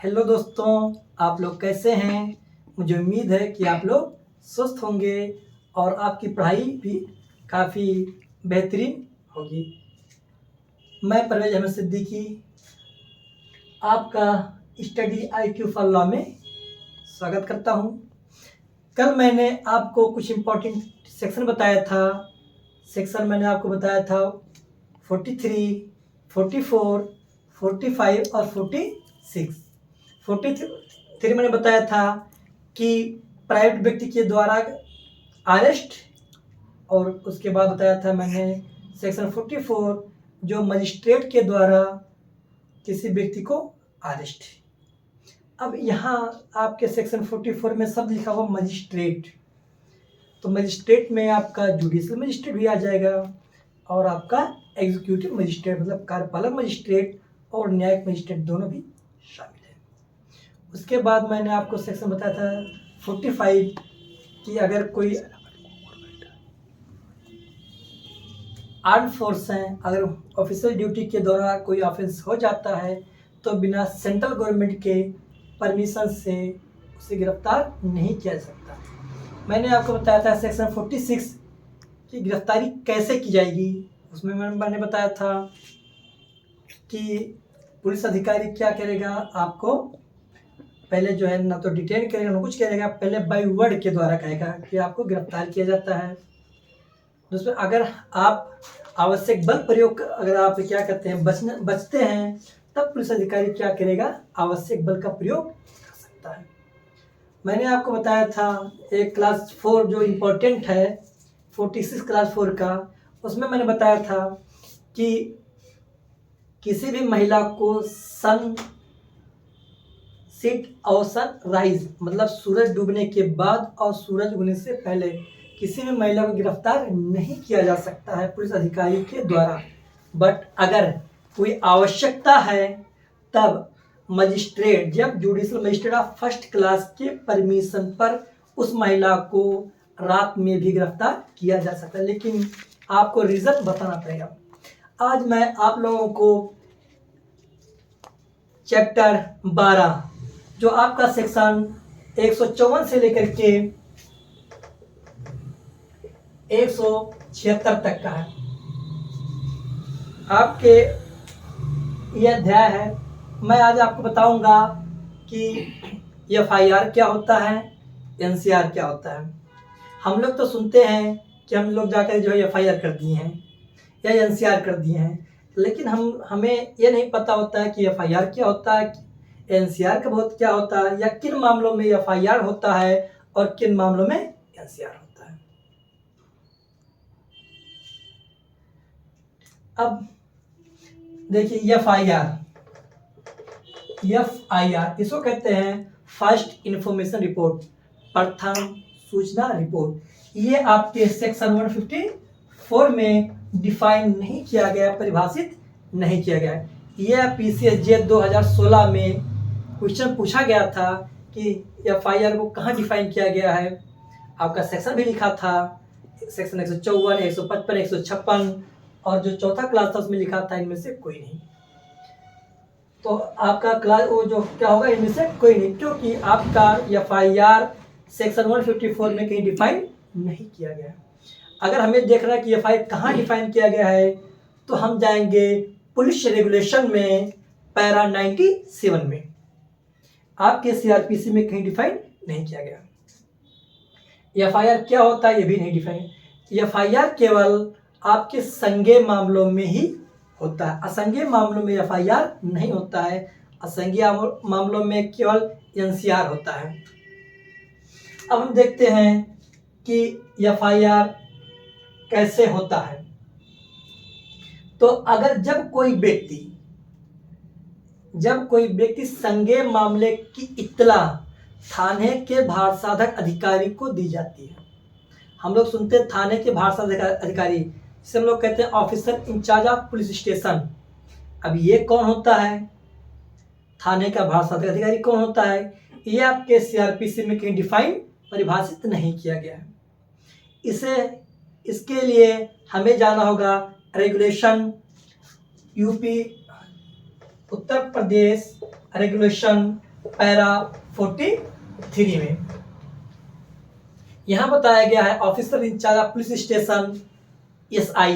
Hello दोस्तों, आप लोग कैसे हैं। मुझे उम्मीद है कि आप लोग स्वस्थ होंगे और आपकी पढ़ाई भी काफ़ी बेहतरीन होगी। मैं परवेज अहमद सिद्दीकी आपका स्टडी IQ फॉर लॉ में स्वागत करता हूं। कल मैंने आपको कुछ इम्पोर्टेंट सेक्शन बताया था। सेक्शन मैंने आपको बताया था 43, 44, 45 और 46। 43 मैंने बताया था कि प्राइवेट व्यक्ति के द्वारा अरेस्ट, और उसके बाद बताया था मैंने सेक्शन 44 जो मजिस्ट्रेट के द्वारा किसी व्यक्ति को अरेस्ट। अब यहाँ आपके सेक्शन 44 में सब लिखा हुआ मजिस्ट्रेट, तो मजिस्ट्रेट में आपका जुडिशियल मजिस्ट्रेट भी आ जाएगा और आपका एग्जीक्यूटिव मजिस्ट्रेट मतलब कार्यपालक मजिस्ट्रेट और न्यायिक मजिस्ट्रेट दोनों भी शामिल है। उसके बाद मैंने आपको सेक्शन बताया था 45 कि अगर कोई आर्म फोर्स हैं, अगर ऑफिशियल ड्यूटी के दौरान कोई ऑफेंस हो जाता है तो बिना सेंट्रल गवर्नमेंट के परमिशन से उसे गिरफ्तार नहीं किया जा सकता। मैंने आपको बताया था सेक्शन 46 की गिरफ्तारी कैसे की जाएगी। उसमें मैंने बताया था कि पुलिस अधिकारी क्या करेगा, आपको पहले जो है ना तो डिटेन करेगा ना कुछ करेगा, पहले बाय वर्ड के द्वारा कहेगा कि आपको गिरफ्तार किया जाता है। दोस्तों, अगर आप आवश्यक बल प्रयोग अगर आप क्या कहते हैं बचते हैं, तब पुलिस अधिकारी क्या करेगा, आवश्यक बल का प्रयोग कर सकता है। मैंने आपको बताया था एक क्लास 4 जो इम्पोर्टेंट है 46 क्लास 4 का, उसमें मैंने बताया था कि किसी भी महिला को सन सेट और सन राइज मतलब सूरज डूबने के बाद और सूरज उगने से पहले किसी भी महिला को गिरफ्तार नहीं किया जा सकता है पुलिस अधिकारी के द्वारा। बट अगर कोई आवश्यकता है तब मजिस्ट्रेट, जब judicial magistrate of first class के परमिशन पर उस महिला को रात में भी गिरफ्तार किया जा सकता है, लेकिन आपको रीजन बताना पड़ेगा। आज मैं आप लोगों को चैप्टर 12 जो आपका सेक्शन 154 से लेकर के 176 तक का है, आपके यह अध्याय है। मैं आज आपको बताऊंगा कि FIR क्या होता है, NCR क्या होता है। हम लोग तो सुनते हैं कि हम लोग जाकर जो है FIR कर दिए हैं या NCR कर दिए हैं, लेकिन हमें ये नहीं पता होता है कि FIR क्या होता है, NCR का बहुत क्या होता है, या किन मामलों में FIR होता है और किन मामलों में NCR होता है। अब देखिए FIR इसको कहते हैं फर्स्ट इंफॉर्मेशन रिपोर्ट, प्रथम सूचना रिपोर्ट। ये आपके सेक्शन 154 में डिफाइन नहीं किया गया, परिभाषित नहीं किया गया। यह PCSJ 2016 में क्वेश्चन पूछा गया था कि FIR को कहाँ डिफाइन किया गया है। आपका सेक्शन भी लिखा था, सेक्शन 154, 155, 156 और जो चौथा क्लास था उसमें लिखा था इनमें से कोई नहीं। तो आपका क्लास वो जो क्या होगा, इनमें से कोई नहीं, क्योंकि आपका FIR सेक्शन 154 में कहीं डिफाइन नहीं किया गया। अगर हमें देखना है कि FIR कहाँ डिफाइन किया गया है तो हम जाएंगे पुलिस रेगुलेशन में पैरा 97 में। आपके CRPC में कहीं डिफाइन नहीं किया गया। FIR क्या होता है ये भी नहीं डिफाइन। FIR केवल आपके संज्ञेय मामलों में ही होता है, असंज्ञेय मामलों में FIR नहीं होता है। असंज्ञेय मामलों में केवल NCR होता है। अब हम देखते हैं कि FIR कैसे होता है। तो अगर जब कोई व्यक्ति संज्ञेय मामले की इत्तला थाने के भारसाधक अधिकारी को दी जाती है। हम लोग सुनते हैं थाने के भारसाधक अधिकारी, जिसे हम लोग कहते हैं officer in charge of police station. अब ये कौन होता है, थाने का भारसाधक अधिकारी कौन होता है, ये आपके CRPC में कहीं डिफाइन परिभाषित नहीं किया गया है। इसके लिए हमें जाना होगा regulation UP Uttar Pradesh regulation para 43 में यहां बताया गया है officer in charge of police station SI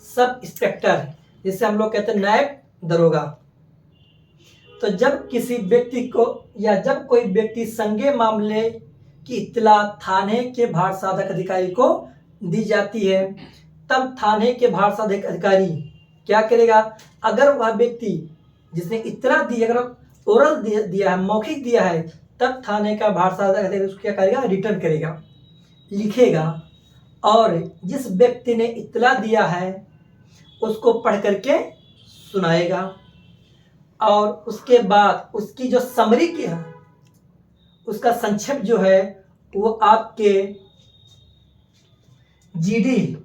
sub inspector, जिसे हम लोग कहते हैं नायब दरोगा। तो जब किसी व्यक्ति को या जब कोई व्यक्ति संज्ञेय मामले की इत्तला थाने के भार साधक अधिकारी को दी जाती है, तब थाने के भार साधक अधिकारी क्या करेगा? अगर वह व्यक्ति जिसने इत्तला दी, अगर ओरल दिया है, मौखिक दिया है, तब थाने का भार साधक अधिकारी उसको क्या करेगा? रिटर्न करेगा, लिखेगा, और जिस व्यक्ति ने इत्तला दिया है उसको पढ़ करके सुनाएगा, और उसके बाद उसकी जो समरी की है, उसका संक्षेप जो है वो आपके GD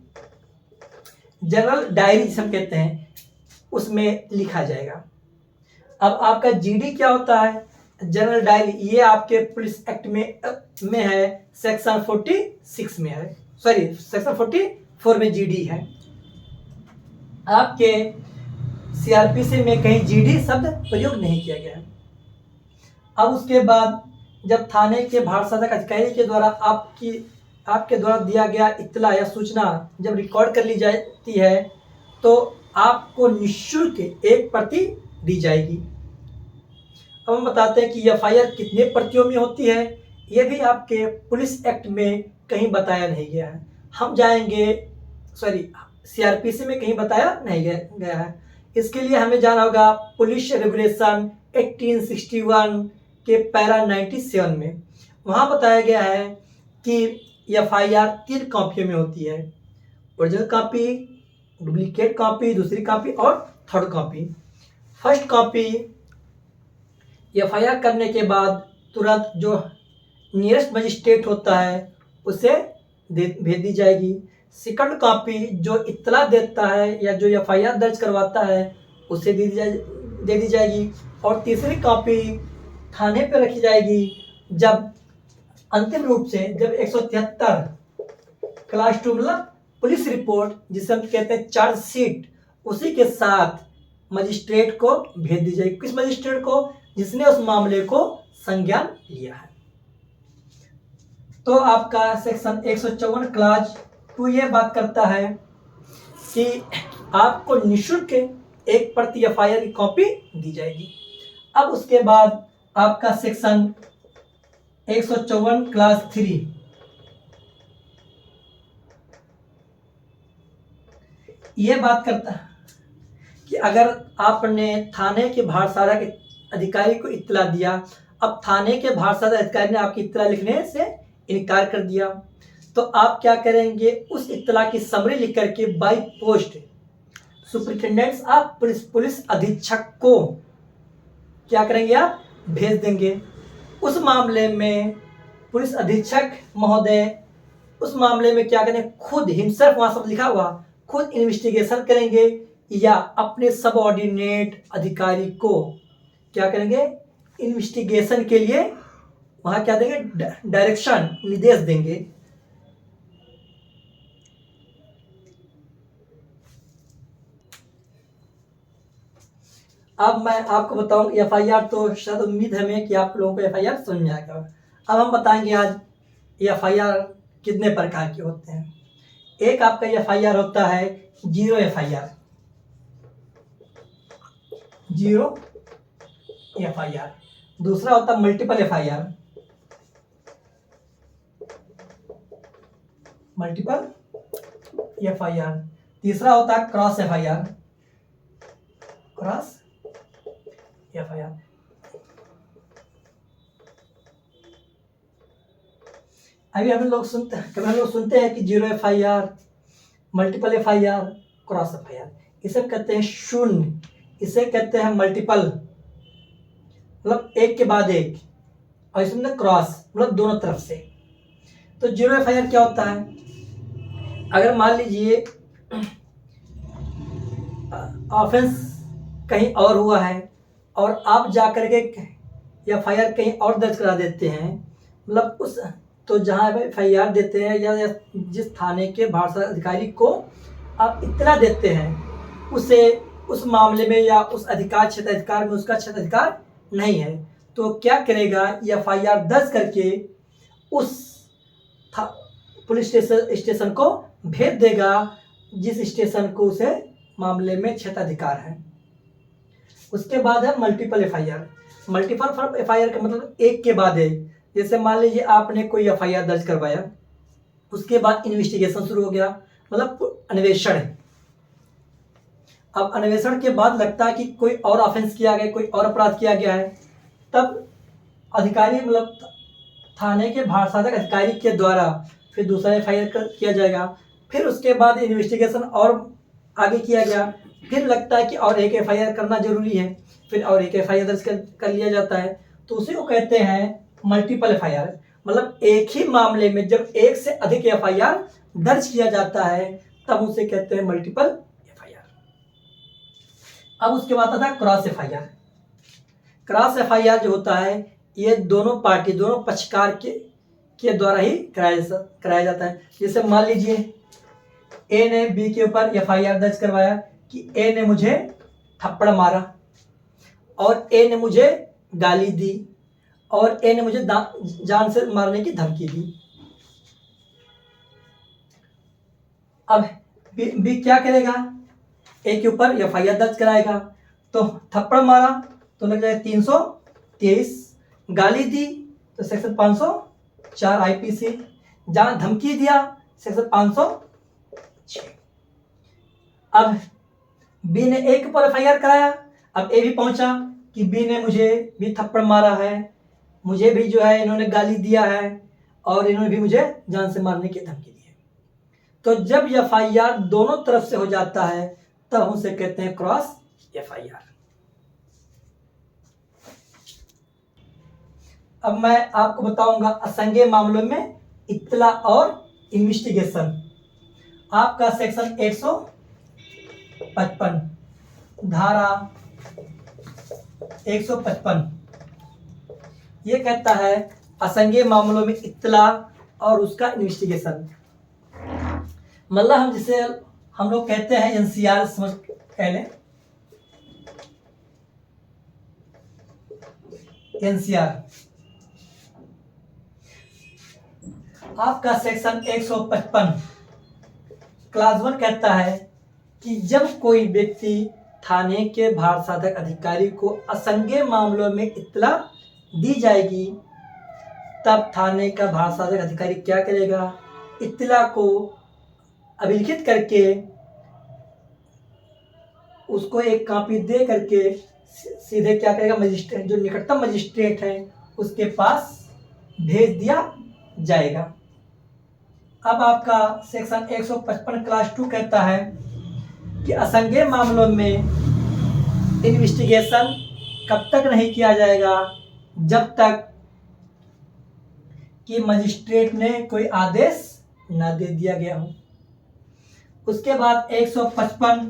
जनरल डायरी जिसे हम कहते हैं उसमें लिखा जाएगा। अब आपका GD क्या होता है? जनरल डायरी, ये आपके पुलिस एक्ट में है, सेक्शन 46 में है, सॉरी सेक्शन 44 में GD है। आपके CRPC में कहीं GD शब्द प्रयोग नहीं किया गया है। अब उसके बाद जब थाने के भार साधक अधिकारी के द्वारा आपके द्वारा दिया गया इत्तला या सूचना जब रिकॉर्ड कर ली जाती है, तो आपको निःशुल्क एक प्रति दी जाएगी। अब हम बताते हैं कि FIR कितने प्रतियों में होती है, ये भी आपके पुलिस एक्ट में कहीं बताया नहीं गया है। हम जाएंगे, सॉरी CRPC में कहीं बताया नहीं गया है। इसके लिए हमें जाना होगा पुलिस रेगुलेशन 1861 के पैरा 97 में। वहाँ बताया गया है कि FIR 3 कॉपियों में होती है, ओरिजिनल कॉपी, डुप्लीकेट कॉपी, दूसरी कॉपी और third copy. First copy FIR करने के बाद तुरंत जो नियरेस्ट मजिस्ट्रेट होता है उसे भेज दी जाएगी। सेकंड कॉपी जो इत्तला देता है या जो FIR दर्ज करवाता है उसे दे दी जाएगी, और तीसरी कॉपी थाने पर रखी जाएगी जब अंतिम रूप से जब 173 क्लास 2 मतलब पुलिस रिपोर्ट जिसे हम कहते हैं चार्जशीट, उसी के साथ मजिस्ट्रेट को भेज दी जाएगी। किस मजिस्ट्रेट को? जिसने उस मामले को संज्ञान लिया है। तो आपका सेक्शन 154 क्लास 2 ये बात करता है कि आपको निःशुल्क एक प्रति FIR की कॉपी दी जाएगी। अब उसके बाद आपका सेक्शन 154 क्लास 3 ये बात करता है कि अगर आपने थाने के भार साधक अधिकारी को इत्तला दिया, अब थाने के भार साधक अधिकारी ने आपकी इत्तला लिखने से इनकार कर दिया, तो आप क्या करेंगे? उस इत्तला की समरी लिख करके by post superintendent of police अधीक्षक को क्या करेंगे? आप भेज देंगे। उस मामले में पुलिस अधीक्षक महोदय उस मामले में क्या करेंगे? खुद हिमसेल्फ, वहां सब लिखा हुआ, खुद इन्वेस्टिगेशन करेंगे या अपने सबऑर्डिनेट अधिकारी को क्या करेंगे? इन्वेस्टिगेशन के लिए वहां क्या देंगे? डायरेक्शन, निर्देश देंगे। अब मैं आपको बताऊं FIR, तो शायद उम्मीद है हमें कि आप लोगों को FIR समझ में आएगा। अब हम बताएंगे आज FIR कितने प्रकार के होते हैं। एक आपका FIR होता है जीरो FIR, जीरो FIR। दूसरा होता है मल्टीपल FIR, मल्टीपल FIR। तीसरा होता है क्रॉस FIR, क्रॉस FIR। अभी हम लोग सुनते हैं कि zero FIR, multiple FIR, cross FIR। इसे कहते हैं शून्य, इसे कहते हैं मल्टीपल मतलब एक के बाद एक, और इसमें क्रॉस मतलब दोनों तरफ से। तो जीरो FIR क्या होता है? अगर मान लीजिए ऑफेंस कहीं और हुआ है और आप जा करके FIR कहीं और दर्ज करा देते हैं, मतलब उस तो जहाँ FIR देते हैं या जिस थाने के भार साधक अधिकारी को आप इत्तला देते हैं उसे उस मामले में या उस अधिकार क्षेत्राधिकार में उसका क्षेत्राधिकार नहीं है, तो क्या करेगा, FIR दर्ज करके उस पुलिस स्टेशन को भेज देगा जिस स्टेशन को उसे मामले में क्षेत्राधिकार है। उसके बाद है मल्टीपल FIR। मल्टीपल FIR का मतलब एक के बाद है। जैसे मान लीजिए आपने कोई FIR दर्ज करवाया, उसके बाद इन्वेस्टिगेशन शुरू हो गया, मतलब अन्वेषण। अब अन्वेषण के बाद लगता है कि कोई और ऑफेंस किया गया, कोई और अपराध किया गया है, तब अधिकारी मतलब थाने के भारसाधक अधिकारी के द्वारा फिर दूसरा FIR किया जाएगा। फिर उसके बाद इन्वेस्टिगेशन और आगे किया गया, फिर लगता है कि और एक FIR करना जरूरी है, फिर और एक FIR दर्ज कर लिया जाता है। तो उसी को कहते हैं मल्टीपल FIR। मतलब एक ही मामले में जब एक से अधिक FIR दर्ज किया जाता है तब उसे कहते हैं मल्टीपल FIR। अब उसके बाद आता है क्रॉस FIR। क्रॉस FIR जो होता है ये दोनों पार्टी, दोनों पक्षकार के द्वारा ही कराया जाता है। जैसे मान लीजिए ए ने बी के ऊपर FIR दर्ज करवाया कि ए ने मुझे थप्पड़ मारा और ए ने मुझे गाली दी और ए ने मुझे जान से मारने की धमकी दी। अब बी क्या करेगा, ए के ऊपर FIR दर्ज कराएगा। तो थप्पड़ मारा तो लग जाएगा 323, गाली दी तो सेक्शन 504 IPC, जान धमकी दिया सेक्शन 506। अब बी ने ए के ऊपर FIR कराया। अब ए भी पहुंचा कि बी ने मुझे भी थप्पड़ मारा है, मुझे भी जो है इन्होंने गाली दिया है और इन्होंने भी मुझे जान से मारने की धमकी दी है। तो जब FIR दोनों तरफ से हो जाता है तब उसे कहते हैं क्रॉस FIR। अब मैं आपको बताऊंगा असंज्ञेय मामलों में इत्तला और इन्वेस्टिगेशन। आपका सेक्शन 155 धारा 155 ये कहता है असंज्ञेय मामलों में इत्तला और उसका इन्वेस्टिगेशन। मतलब हम लोग कहते हैं NCR, समझ कह लें NCR। आपका सेक्शन 155 क्लास 1 कहता है कि जब कोई व्यक्ति थाने के भारसाधक अधिकारी को असंज्ञेय मामलों में इत्तला दी जाएगी तब थाने का भारसाधक अधिकारी क्या करेगा, इत्तला को अभिलिखित करके उसको एक कॉपी दे करके सीधे क्या करेगा, मजिस्ट्रेट, जो निकटतम मजिस्ट्रेट है उसके पास भेज दिया जाएगा। अब आपका सेक्शन 155 क्लास 2 कहता है कि असंज्ञेय मामलों में इन्वेस्टिगेशन कब तक नहीं किया जाएगा, जब तक कि मजिस्ट्रेट ने कोई आदेश न दे दिया गया हो। उसके बाद 155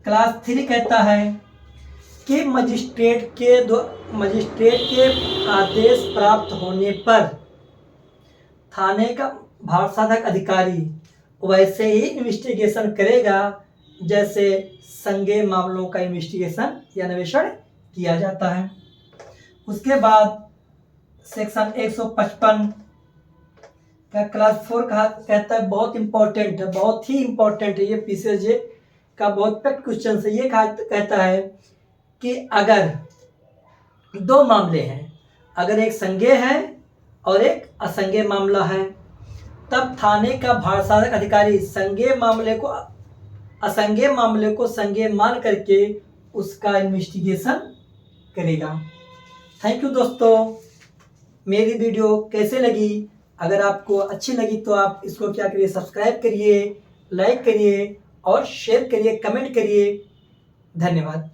क्लास 3 कहता है कि मजिस्ट्रेट के आदेश प्राप्त होने पर थाने का भारसाधक अधिकारी वैसे ही इन्वेस्टिगेशन करेगा जैसे संज्ञेय मामलों का इन्वेस्टिगेशन या अन्वेषण किया जाता है। उसके बाद सेक्शन 155 का क्लास 4 कहता है, बहुत इंपॉर्टेंट है, बहुत ही इंपॉर्टेंट है, ये PCJ का बहुत पेट क्वेश्चन है। ये कहता है कि अगर दो मामले हैं, अगर एक संज्ञेय है और एक असंज्ञेय मामला है, तब थाने का भारसाधक अधिकारी असंज्ञेय मामले को संज्ञेय मान करके उसका इन्वेस्टिगेशन करेगा। थैंक यू दोस्तों। मेरी वीडियो कैसे लगी? अगर आपको अच्छी लगी तो आप इसको क्या करिए, सब्सक्राइब करिए, लाइक करिए और शेयर करिए, कमेंट करिए। धन्यवाद।